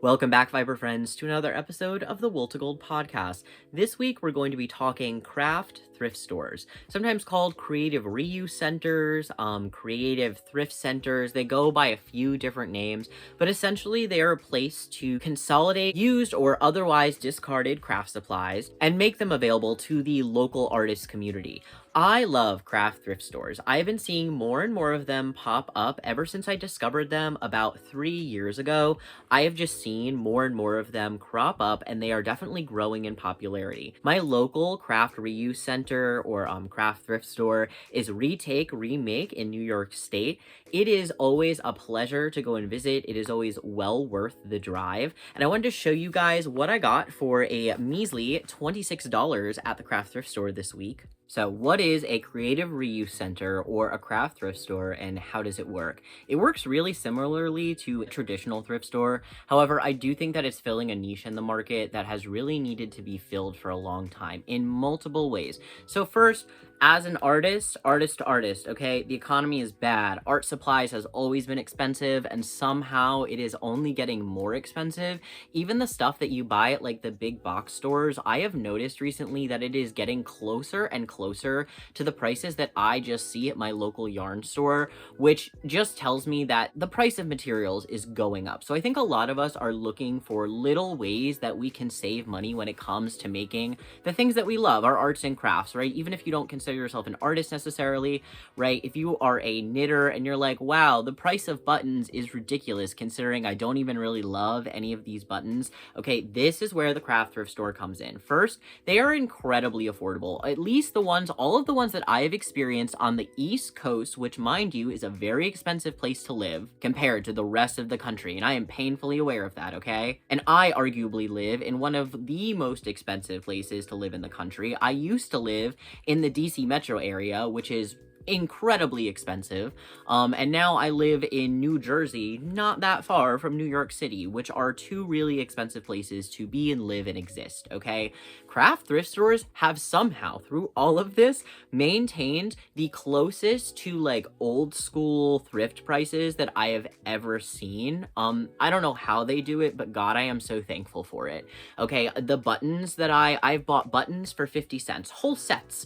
Welcome back, Viber friends, to another episode of the Wool to Gold podcast. This week, we're going to be talking craft thrift stores, sometimes called creative reuse centers, creative thrift centers. They go by a few different names, but essentially they are a place to consolidate used or otherwise discarded craft supplies and make them available to the local artist community. I love craft thrift stores. I've been seeing more and more of them pop up ever since I discovered them about 3 years ago. I have just seen more and more of them crop up, and they are definitely growing in popularity. My local craft reuse center or craft thrift store is Retake, Remake in New York State. It is always a pleasure to go and visit. It is always well worth the drive. And I wanted to show you guys what I got for a measly $26 at the craft thrift store this week. So what is a creative reuse center or a craft thrift store, and how does it work? It works really similarly to a traditional thrift store. However, I do think that it's filling a niche in the market that has really needed to be filled for a long time in multiple ways. So first, as an artist to artist, okay, the economy is bad. Art supplies has always been expensive, and somehow it is only getting more expensive. Even the stuff that you buy at like the big box stores, I have noticed recently that it is getting closer and closer to the prices that I just see at my local yarn store, which just tells me that the price of materials is going up. So I think a lot of us are looking for little ways that we can save money when it comes to making the things that we love, our arts and crafts, right? Even if you don't consider yourself an artist necessarily, right? If you are a knitter and you're like, wow, the price of buttons is ridiculous considering I don't even really love any of these buttons. Okay, this is where the craft thrift store comes in. First, they are incredibly affordable. At least all of the ones that I have experienced on the East Coast, which mind you is a very expensive place to live compared to the rest of the country. And I am painfully aware of that, okay? And I arguably live in one of the most expensive places to live in the country. I used to live in the DC metro area, which is incredibly expensive, and now I live in New Jersey, not that far from New York City, which are two really expensive places to be and live and exist, okay? Craft thrift stores have somehow, through all of this, maintained the closest to like old school thrift prices that I have ever seen. I don't know how they do it, but God, I am so thankful for it. Okay, the buttons that I've bought buttons for 50 cents, whole sets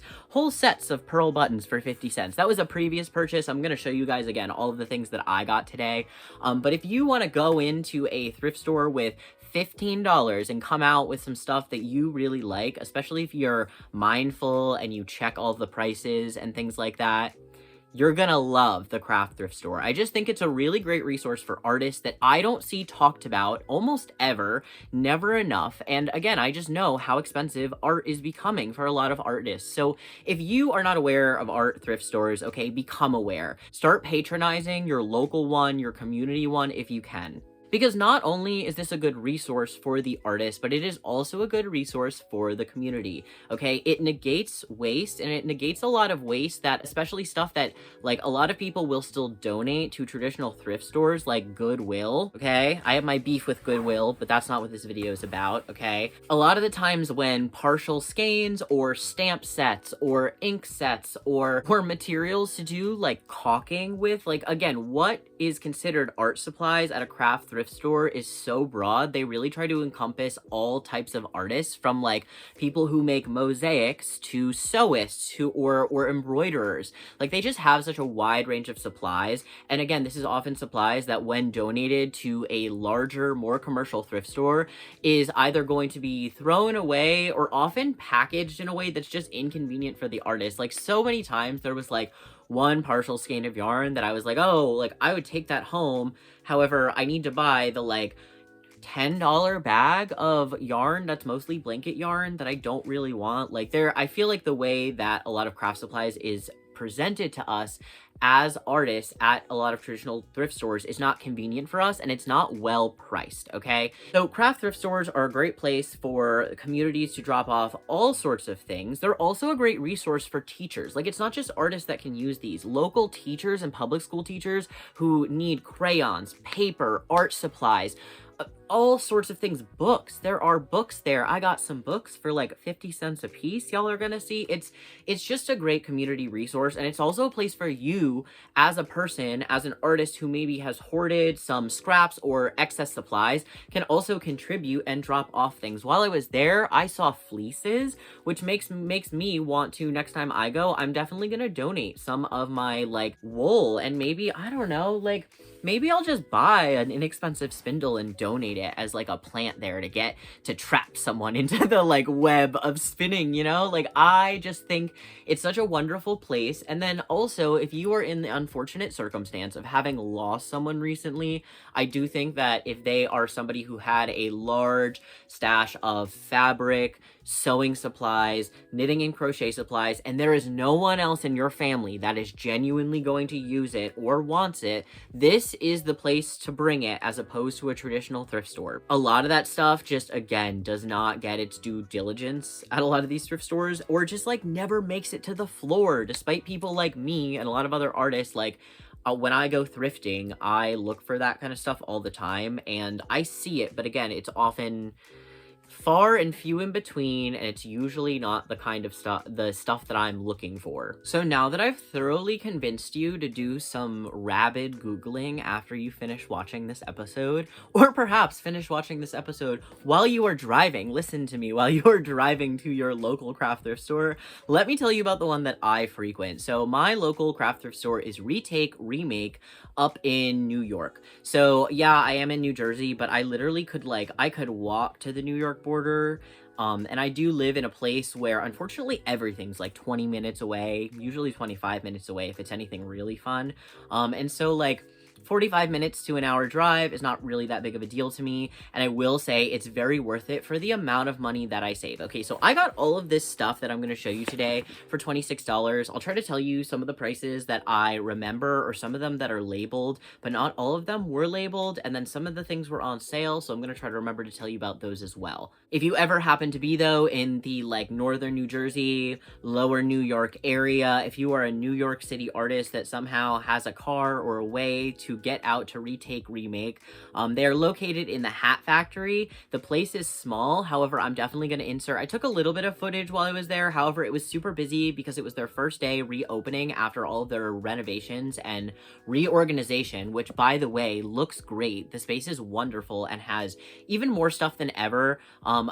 of pearl buttons for 50 cents. That was a previous purchase. I'm going to show you guys again all of the things that I got today. But if you want to go into a thrift store with $15 and come out with some stuff that you really like, especially if you're mindful and you check all the prices and things like that, you're gonna love the craft thrift store. I just think it's a really great resource for artists that I don't see talked about almost ever, never enough. And again, I just know how expensive art is becoming for a lot of artists. So if you are not aware of art thrift stores, okay, become aware. Start patronizing your local one, your community one if you can. Because not only is this a good resource for the artist, but it is also a good resource for the community, okay? It negates waste, and it negates a lot of waste that, especially stuff that, like, a lot of people will still donate to traditional thrift stores like Goodwill, okay? I have my beef with Goodwill, but that's not what this video is about, okay? A lot of the times when partial skeins or stamp sets or ink sets or materials to do, like, caulking with, like, again, what is considered art supplies at a craft thrift store is so broad. They really try to encompass all types of artists, from like people who make mosaics to sewists or embroiderers. Like, they just have such a wide range of supplies. And again, this is often supplies that when donated to a larger, more commercial thrift store is either going to be thrown away or often packaged in a way that's just inconvenient for the artist. Like, so many times there was like one partial skein of yarn that I was like, oh, like I would take that home. However, I need to buy the like $10 bag of yarn that's mostly blanket yarn that I don't really want. Like, I feel like the way that a lot of craft supplies is presented to us as artists at a lot of traditional thrift stores is not convenient for us, and it's not well priced, okay? So craft thrift stores are a great place for communities to drop off all sorts of things. They're also a great resource for teachers. Like, it's not just artists that can use these. Local teachers and public school teachers who need crayons, paper, art supplies, all sorts of things. Books. There are books there. I got some books for like 50 cents a piece. Y'all are gonna see. It's just a great community resource, and it's also a place for you as a person, as an artist who maybe has hoarded some scraps or excess supplies, can also contribute and drop off things. While I was there, I saw fleeces, which makes me want to, next time I go, I'm definitely gonna donate some of my like wool, and maybe, I don't know, like maybe I'll just buy an inexpensive spindle and donate it as like a plant there to get to trap someone into the like web of spinning, you know? Like, I just think it's such a wonderful place. And then also, if you are in the unfortunate circumstance of having lost someone recently, I do think that if they are somebody who had a large stash of fabric, sewing supplies, knitting and crochet supplies, and there is no one else in your family that is genuinely going to use it or wants it, this is the place to bring it as opposed to a traditional thrift store. A lot of that stuff just, again, does not get its due diligence at a lot of these thrift stores, or just like never makes it to the floor, despite people like me and a lot of other artists. Like, when I go thrifting, I look for that kind of stuff all the time, and I see it, but again, it's often far and few in between, and it's usually not the kind of stuff that I'm looking for. So now that I've thoroughly convinced you to do some rabid Googling after you finish watching this episode, or perhaps finish watching this episode while you are driving, listen to me, while you are driving to your local craft thrift store, let me tell you about the one that I frequent. So my local craft thrift store is Remake up in New York. So yeah, I am in New Jersey, but I literally could walk to the New York border. And I do live in a place where unfortunately everything's like 20 minutes away, usually 25 minutes away if it's anything really fun. And so like 45 minutes to an hour drive is not really that big of a deal to me, and I will say it's very worth it for the amount of money that I save. Okay, so I got all of this stuff that I'm going to show you today for $26. I'll try to tell you some of the prices that I remember, or some of them that are labeled, but not all of them were labeled, and then some of the things were on sale, so I'm going to try to remember to tell you about those as well. If you ever happen to be, though, in the like northern New Jersey, lower New York area, if you are a New York City artist that somehow has a car or a way to get out to Retake, Remake, they're located in the Hat Factory. The place is small, however, I'm definitely going to insert. I took a little bit of footage while I was there, however, it was super busy because it was their first day reopening after all of their renovations and reorganization, which, by the way, looks great. The space is wonderful and has even more stuff than ever.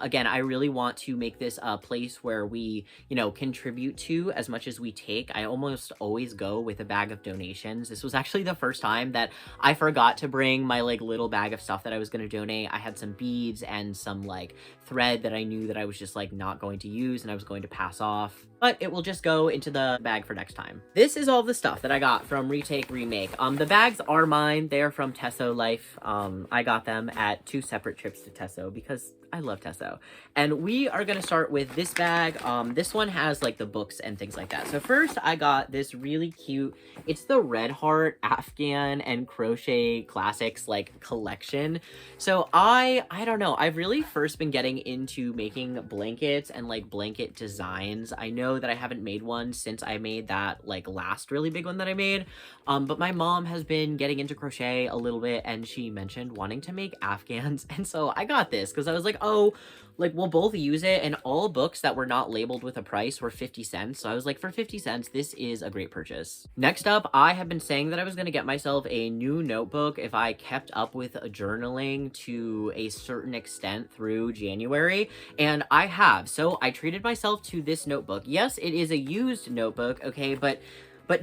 Again, I really want to make this a place where we, you know, contribute to as much as we take. I almost always go with a bag of donations. This was actually the first time that I forgot to bring my like little bag of stuff that I was going to donate. I had some beads and some like thread that I knew that I was just like not going to use and I was going to pass off, but it will just go into the bag for next time. This is all the stuff that I got from Retake, Remake. The bags are mine. They're from Tesso Life. I got them at 2 separate trips to Tesso because I love Tesso. And we are going to start with this bag. This one has like the books and things like that. So first I got this really cute, it's the Red Heart Afghan and Crochet Classics like collection. So I don't know, I've really first been getting into making blankets and like blanket designs. I know that I haven't made one since I made that like last really big one that I made. But my mom has been getting into crochet a little bit, and she mentioned wanting to make Afghans. And so I got this because I was like, oh, like we'll both use it, and all books that were not labeled with a price were 50 cents. So I was like, for 50 cents, this is a great purchase. Next up, I have been saying that I was going to get myself a new notebook if I kept up with journaling to a certain extent through January, and I have. So I treated myself to this notebook. Yes, it is a used notebook, okay, but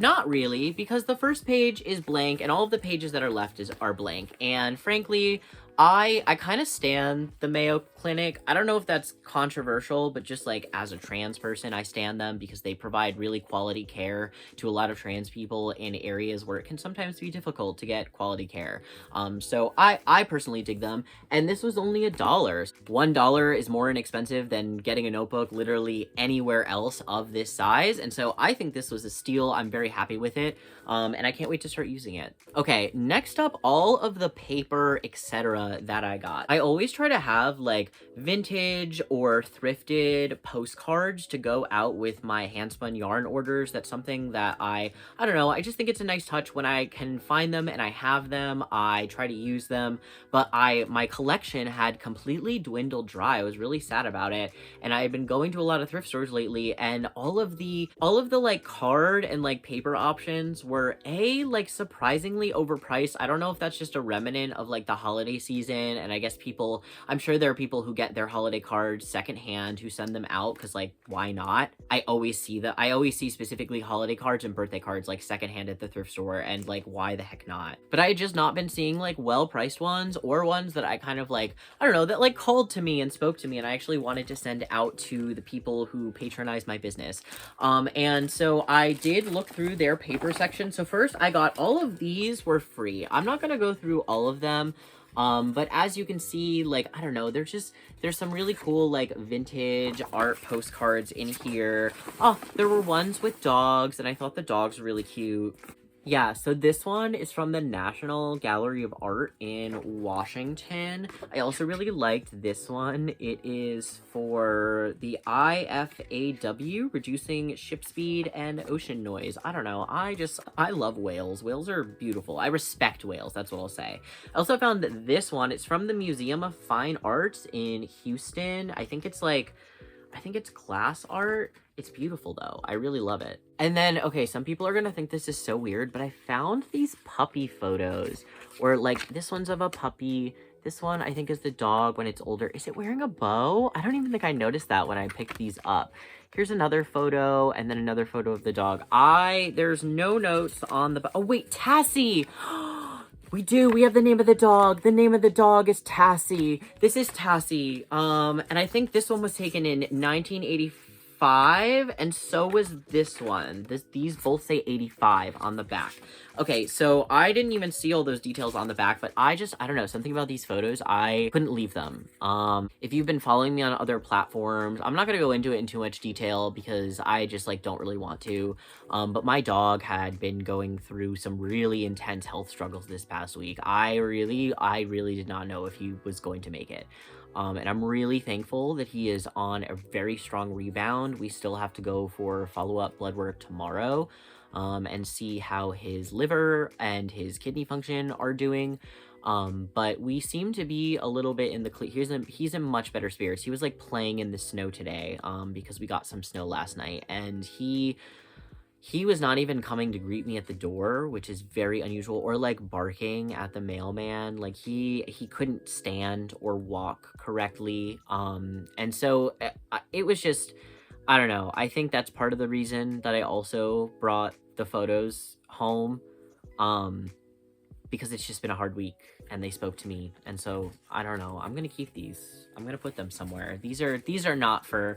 not really, because the first page is blank and all of the pages that are left are blank. And frankly, I kind of stan the Mayo Clinic. I don't know if that's controversial, but just like as a trans person, I stan them because they provide really quality care to a lot of trans people in areas where it can sometimes be difficult to get quality care. So I personally dig them, and this was only $1. $1 is more inexpensive than getting a notebook literally anywhere else of this size, and so I think this was a steal. I'm very happy with it, and I can't wait to start using it. Okay, next up, all of the paper, etc., that I got. I always try to have like vintage or thrifted postcards to go out with my handspun yarn orders. That's something that I don't know, I just think it's a nice touch when I can find them and I have them. I try to use them, but my collection had completely dwindled dry. I was really sad about it, and I've been going to a lot of thrift stores lately, and all of the like card and like paper options were like surprisingly overpriced. I don't know if that's just a remnant of like the holiday season, and I guess I'm sure there are people who get their holiday cards secondhand who send them out because like why not? I always see specifically holiday cards and birthday cards like secondhand at the thrift store, and like why the heck not? But I had just not been seeing like well priced ones or ones that I kind of like, I don't know, that like called to me and spoke to me, and I actually wanted to send out to the people who patronize my business. And so I did look through their paper section. So first I got all of these were free. I'm not gonna go through all of them. But as you can see, like, I don't know, there's some really cool, like, vintage art postcards in here. Oh, there were ones with dogs, and I thought the dogs were really cute. Yeah, so this one is from the National Gallery of Art in Washington. I also really liked this one. It is for the IFAW, reducing ship speed and ocean noise. I don't know, I love whales. Whales are beautiful. I respect whales, that's what I'll say. I also found this one. It's from the Museum of Fine Arts in Houston. I think it's glass art. It's beautiful though. I really love it. And then, okay, some people are gonna think this is so weird, but I found these puppy photos where like this one's of a puppy. This one I think is the dog when it's older. Is it wearing a bow? I don't even think I noticed that when I picked these up. Here's another photo, and then another photo of the dog. There's no notes on the, oh wait, Tassie! We have the name of the dog. The name of the dog is Tassie. This is Tassie. And I think this one was taken in 1985, and so was this one. These both say 85 on the back. Okay, so I didn't even see all those details on the back, but I don't know, something about these photos, I couldn't leave them. If you've been following me on other platforms, I'm not gonna go into it in too much detail because I just like don't really want to. But my dog had been going through some really intense health struggles this past week. I really did not know if he was going to make it. And I'm really thankful that he is on a very strong rebound. We still have to go for follow-up blood work tomorrow, and see how his liver and his kidney function are doing. But we seem to be a little bit in the he's in much better spirits. He was like playing in the snow today, because we got some snow last night, and he was not even coming to greet me at the door, which is very unusual, or like barking at the mailman. Like he couldn't stand or walk correctly. And so it was just, I don't know. I think that's part of the reason that I also brought the photos home, because it's just been a hard week and they spoke to me. And so I don't know, I'm gonna keep these. I'm gonna put them somewhere. These are not for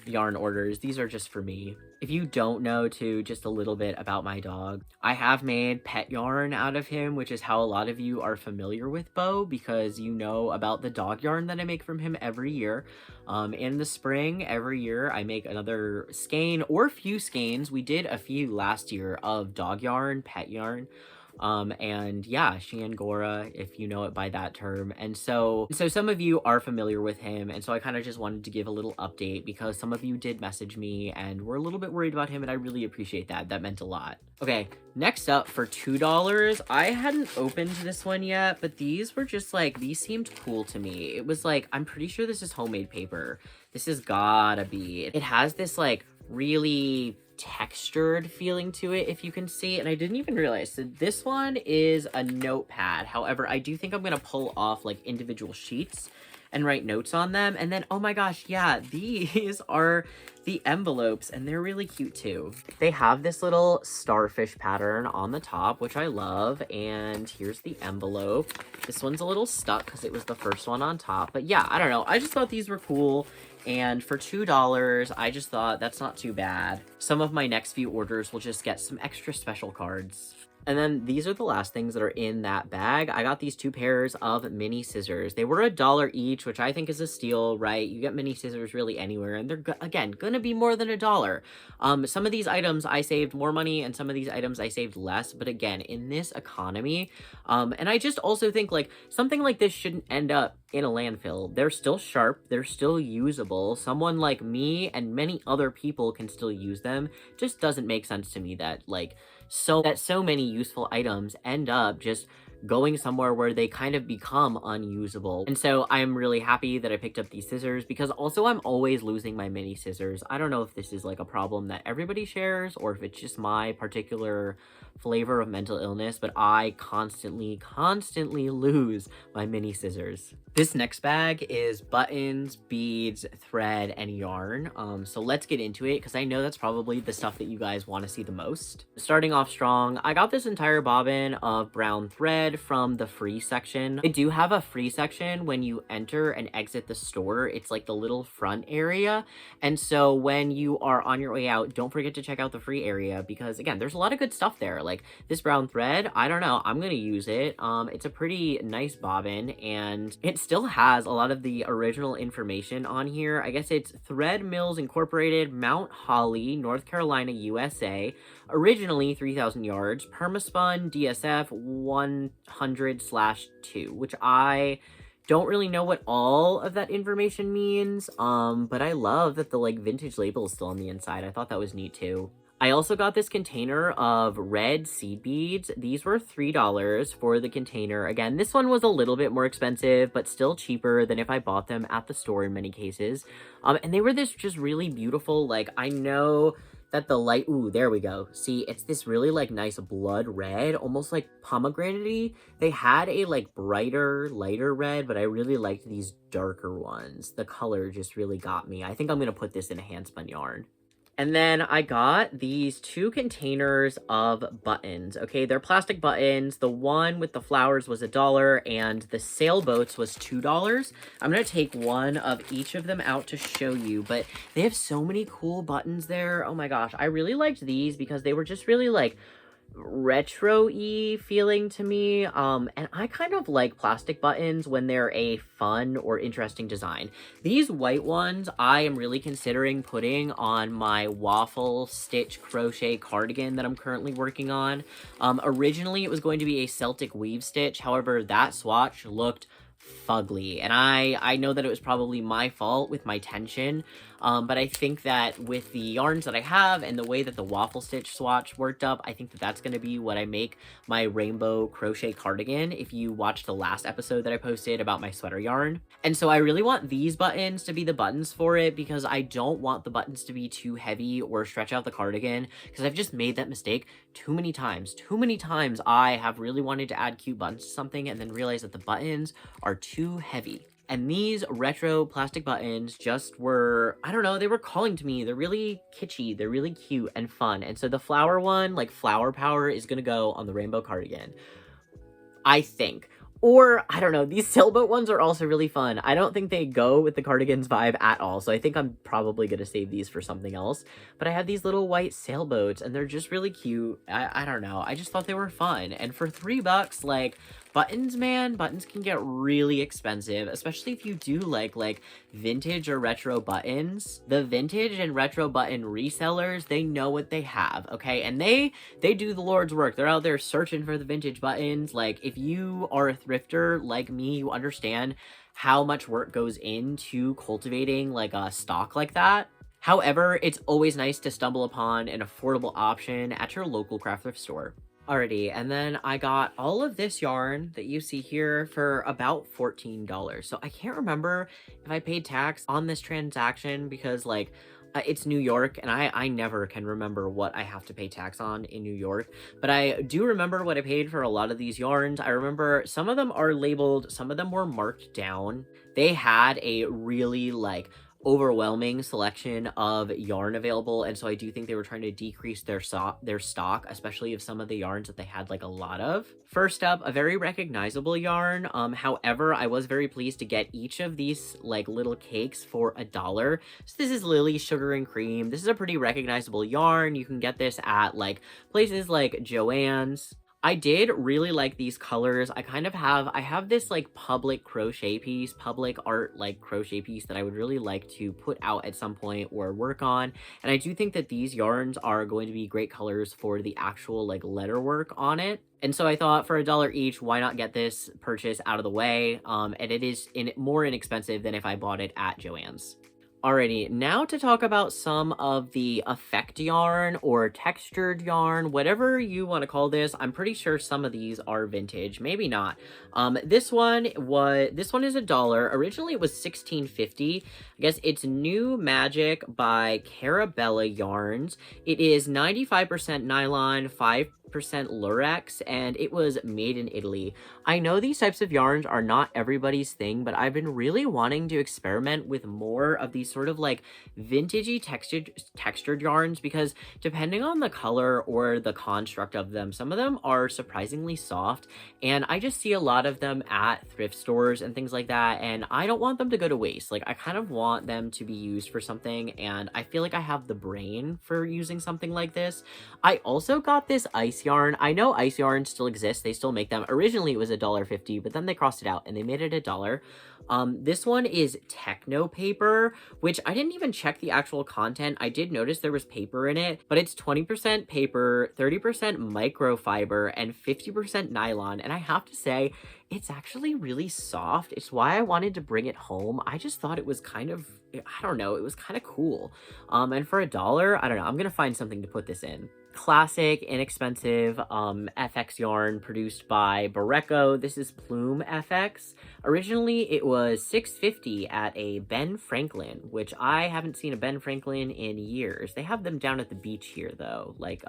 yarn orders. These are just for me. If you don't know too, just a little bit about my dog, I have made pet yarn out of him, which is how a lot of you are familiar with Bo, because you know about the dog yarn that I make from him every year. In the spring, every year, I make another skein or few skeins. We did a few last year of dog yarn, pet yarn. And yeah, Shiangora, if you know it by that term. And so some of you are familiar with him, and so I kind of just wanted to give a little update because some of you did message me and were a little bit worried about him, and I really appreciate that. That meant a lot. Okay, next up for $2, I hadn't opened this one yet, but these were just like, these seemed cool to me. It was like, I'm pretty sure this is homemade paper. This has gotta be. It has this like really textured feeling to it, if you can see, and I didn't even realize. So this one is a notepad. However, I do think I'm gonna pull off like individual sheets and write notes on them. And then, oh my gosh, yeah, these are the envelopes, and they're really cute too. They have this little starfish pattern on the top, which I love, and here's the envelope. This one's a little stuck because it was the first one on top, but yeah, I don't know, I just thought these were cool. And for $2, I just thought that's not too bad. Some of my next few orders will just get some extra special cards. And then these are the last things that are in that bag. I got these 2 pairs of mini scissors. They were $1 each, which I think is a steal, right? You get mini scissors really anywhere, and they're, again, gonna be more than $1. Some of these items I saved more money, and some of these items I saved less, but again, in this economy, and I just also think, like, something like this shouldn't end up in a landfill. They're still sharp, they're still usable. Someone like me and many other people can still use them. Just doesn't make sense to me that, like, so many useful items end up just going somewhere where they kind of become unusable. And so I'm really happy that I picked up these scissors, because also I'm always losing my mini scissors. I don't know if this is like a problem that everybody shares or if it's just my particular flavor of mental illness, but I constantly lose my mini scissors. This next bag is buttons, beads, thread, and yarn. So let's get into it, because I know that's probably the stuff that you guys want to see the most. Starting off strong, I got this entire bobbin of brown thread from the free section. I do have a free section when you enter and exit the store. It's like the little front area. And so when you are on your way out, don't forget to check out the free area, because again, there's a lot of good stuff there. Like this brown thread, I don't know, I'm gonna use it. It's a pretty nice bobbin, and it still has a lot of the original information on here. I guess it's Thread Mills Incorporated, Mount Holly, North Carolina, USA. Originally 3,000 yards, permaspun DSF 100/2, which I don't really know what all of that information means, but I love that the like vintage label is still on the inside. I thought that was neat too. I also got this container of red seed beads. These were $3 for the container. Again, this one was a little bit more expensive, but still cheaper than if I bought them at the store in many cases. And they were this just really beautiful, like, I know that the light, ooh, there we go. See, it's this really like nice blood red, almost like pomegranate-y. They had a like brighter, lighter red, but I really liked these darker ones. The color just really got me. I think I'm gonna put this in a handspun yarn. And then I got these 2 containers of buttons. Okay, they're plastic buttons. The one with the flowers was $1, and the sailboats was $2. I'm gonna take one of each of them out to show you, but they have so many cool buttons there. Oh my gosh, I really liked these because they were just really like retro-y feeling to me, and I kind of like plastic buttons when they're a fun or interesting design. These white ones I am really considering putting on my waffle stitch crochet cardigan that I'm currently working on. Originally it was going to be a Celtic weave stitch, however that swatch looked fugly, and I know that it was probably my fault with my tension, but I think that with the yarns that I have and the way that the waffle stitch swatch worked up, I think that that's going to be what I make my rainbow crochet cardigan, if you watched the last episode that I posted about my sweater yarn. And so I really want these buttons to be the buttons for it, because I don't want the buttons to be too heavy or stretch out the cardigan, because I've just made that mistake too many times. Too many times I have really wanted to add cute buttons to something and then realized that the buttons are too heavy. And these retro plastic buttons just were, I don't know, they were calling to me. They're really kitschy, they're really cute and fun. And so the flower one, like flower power, is gonna go on the rainbow cardigan, I think. Or, I don't know, these sailboat ones are also really fun. I don't think they go with the cardigan's vibe at all, so I think I'm probably gonna save these for something else. But I have these little white sailboats, and they're just really cute. I don't know, I just thought they were fun. And for $3, like, buttons, man, buttons can get really expensive, especially if you do like vintage or retro buttons. The vintage and retro button resellers, they know what they have, okay? And they do the Lord's work. They're out there searching for the vintage buttons. Like, if you are a thrifter like me, you understand how much work goes into cultivating like a stock like that. However, it's always nice to stumble upon an affordable option at your local craft thrift store. Alrighty, and then I got all of this yarn that you see here for about $14. So I can't remember if I paid tax on this transaction, because like it's New York, and I never can remember what I have to pay tax on in New York. But I do remember what I paid for a lot of these yarns. I remember some of them are labeled, some of them were marked down. They had a really like overwhelming selection of yarn available, and so I do think they were trying to decrease their stock, especially of some of the yarns that they had like a lot of. First up, a very recognizable yarn. However, I was very pleased to get each of these like little cakes for $1. So this is Lily's Sugar and Cream. This is a pretty recognizable yarn. You can get this at like places like Joann's. I did really like these colors. I have this like public art like crochet piece that I would really like to put out at some point or work on. And I do think that these yarns are going to be great colors for the actual like letter work on it. And so I thought for $1 each, why not get this purchase out of the way? And it is more inexpensive than if I bought it at Joann's. Alrighty, now to talk about some of the effect yarn or textured yarn, whatever you want to call this. I'm pretty sure some of these are vintage, maybe not. This one is $1. Originally it was $16.50. I guess it's New Magic by Carabella Yarns. It is 95% nylon, 5% lurex, and it was made in Italy. I know these types of yarns are not everybody's thing, but I've been really wanting to experiment with more of these sort of like vintagey textured yarns because depending on the color or the construct of them, some of them are surprisingly soft, and I just see a lot of them at thrift stores and things like that, and I don't want them to go to waste. Like, I kind of want them to be used for something, and I feel like I have the brain for using something like this. I also got this ice yarn. I know ice yarn still exists. They still make them. Originally it was $1.50, but then they crossed it out and they made it $1. This one is Techno Paper, which I didn't even check the actual content. I did notice there was paper in it, but it's 20% paper, 30% microfiber, and 50% nylon. And I have to say, it's actually really soft. It's why I wanted to bring it home. I just thought it was kind of, I don't know, it was kind of cool. And for $1, I don't know, I'm gonna find something to put this in. Classic, inexpensive FX yarn produced by Barreco. This is Plume FX. Originally, it was $6.50 at a Ben Franklin, which I haven't seen a Ben Franklin in years. They have them down at the beach here, though, like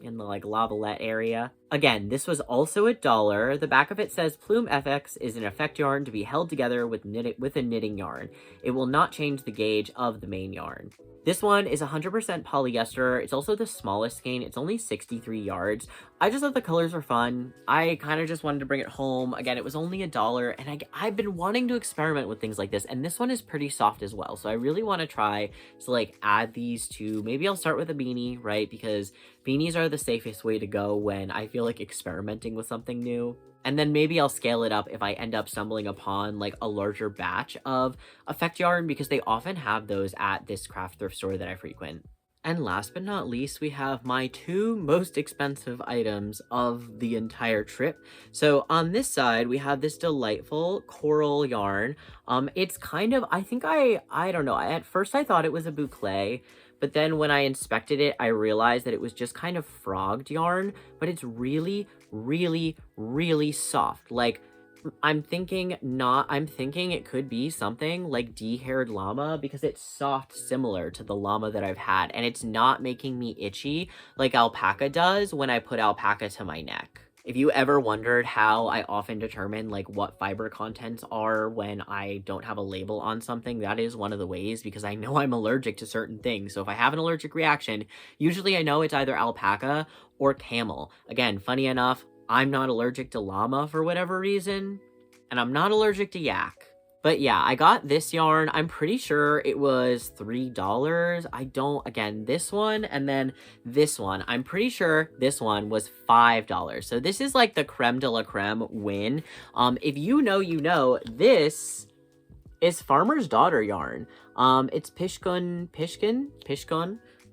in the like Lavalette area. Again, this was also $1. The back of it says Plume FX is an effect yarn to be held together with a knitting yarn. It will not change the gauge of the main yarn. This one is 100% polyester. It's also the smallest skein. It's only 63 yards. I just thought the colors were fun. I kind of just wanted to bring it home. Again, it was only $1, and I've been wanting to experiment with things like this, and this one is pretty soft as well. So I really want to try to like add these to, maybe I'll start with a beanie, right? Because beanies are the safest way to go when I feel like experimenting with something new. And then maybe I'll scale it up if I end up stumbling upon like a larger batch of effect yarn, because they often have those at this craft thrift store that I frequent. And last but not least, we have my two most expensive items of the entire trip. So on this side, we have this delightful coral yarn. It's kind of, I don't know. At first I thought it was a boucle, but then when I inspected it, I realized that it was just kind of frogged yarn, but it's really, really, really soft. Like, I'm thinking it could be something like de-haired llama, because it's soft similar to the llama that I've had, and it's not making me itchy like alpaca does when I put alpaca to my neck. If you ever wondered how I often determine like what fiber contents are when I don't have a label on something, that is one of the ways, because I know I'm allergic to certain things. So if I have an allergic reaction, usually I know it's either alpaca or camel. Again, funny enough, I'm not allergic to llama for whatever reason, and I'm not allergic to yak. But yeah, I got this yarn. I'm pretty sure it was $3. Again, this one and then this one. I'm pretty sure this one was $5. So this is like the creme de la creme win. If you know, you know, this is Farmer's Daughter yarn. It's Pishkun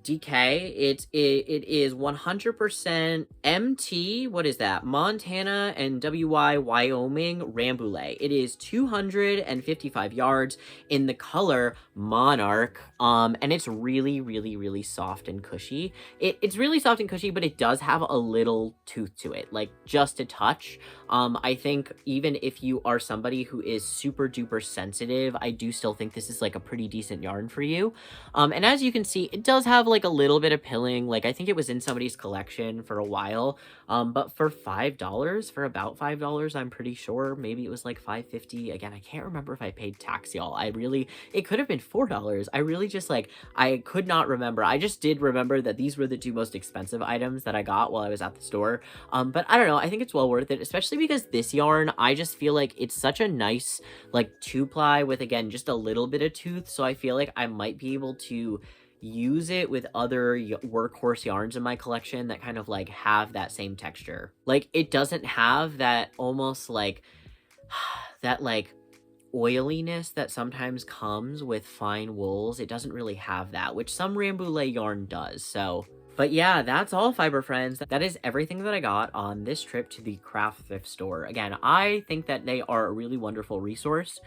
DK. It is 100% MT. What is that? Montana and WY Wyoming Rambouillet. It is 255 yards in the color Monarch. And it's really, really, really soft and cushy. It's really soft and cushy, but it does have a little tooth to it, like just a touch. I think even if you are somebody who is super duper sensitive, I do still think this is like a pretty decent yarn for you. And as you can see, it does have like a little bit of pilling. Like, I think it was in somebody's collection for a while. But for $5, for about $5, I'm pretty sure, maybe it was like $5.50. Again, I can't remember if I paid tax, y'all. It could have been $4. I really just like, I could not remember. I just did remember that these were the two most expensive items that I got while I was at the store. But I don't know, I think it's well worth it, especially because this yarn, I just feel like it's such a nice like 2-ply with, again, just a little bit of tooth. So I feel like I might be able to use it with other workhorse yarns in my collection that kind of like have that same texture. Like it doesn't have that almost like that like oiliness that sometimes comes with fine wools. It doesn't really have that, which some Rambouillet yarn does. So, but yeah, that's all, fiber friends. That is everything that I got on this trip to the craft thrift store. Again, I think that they are a really wonderful resource.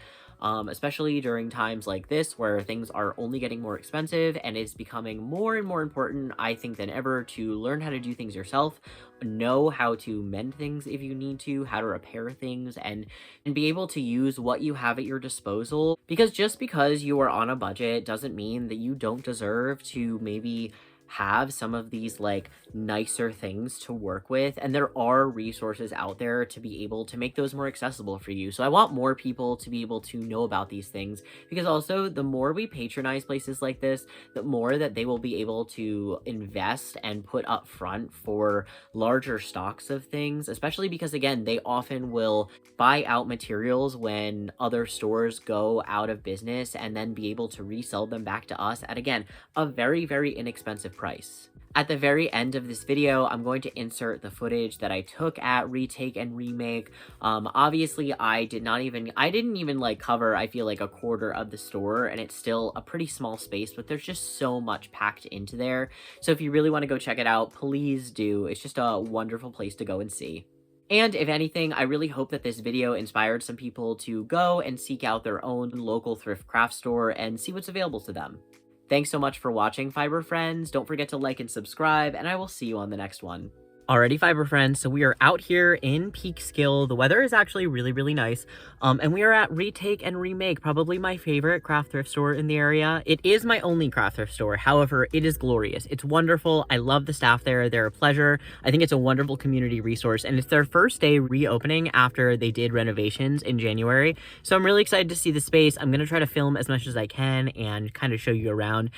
Especially during times like this where things are only getting more expensive and it's becoming more and more important, I think, than ever to learn how to do things yourself, know how to mend things if you need to, how to repair things, and be able to use what you have at your disposal. Because just because you are on a budget doesn't mean that you don't deserve to maybe have some of these like nicer things to work with, and there are resources out there to be able to make those more accessible for you. So I want more people to be able to know about these things, because also the more we patronize places like this, the more that they will be able to invest and put up front for larger stocks of things, especially because again, they often will buy out materials when other stores go out of business and then be able to resell them back to us at, again, a very, very inexpensive price. At the very end of this video, I'm going to insert the footage that I took at Retake and Remake. Obviously, I didn't even like cover, I feel like, a quarter of the store, and it's still a pretty small space, but there's just so much packed into there. So if you really want to go check it out, please do. It's just a wonderful place to go and see. And if anything, I really hope that this video inspired some people to go and seek out their own local thrift craft store and see what's available to them. Thanks so much for watching, fiber friends. Don't forget to like and subscribe, and I will see you on the next one. Alrighty, fiber friends, so we are out here in Peekskill. The weather is actually really, really nice. And we are at Retake and Remake, probably my favorite craft thrift store in the area. It is my only craft thrift store. However, it is glorious. It's wonderful. I love the staff there. They're a pleasure. I think it's a wonderful community resource, and it's their first day reopening after they did renovations in January. So I'm really excited to see the space. I'm going to try to film as much as I can and kind of show you around.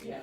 Yeah.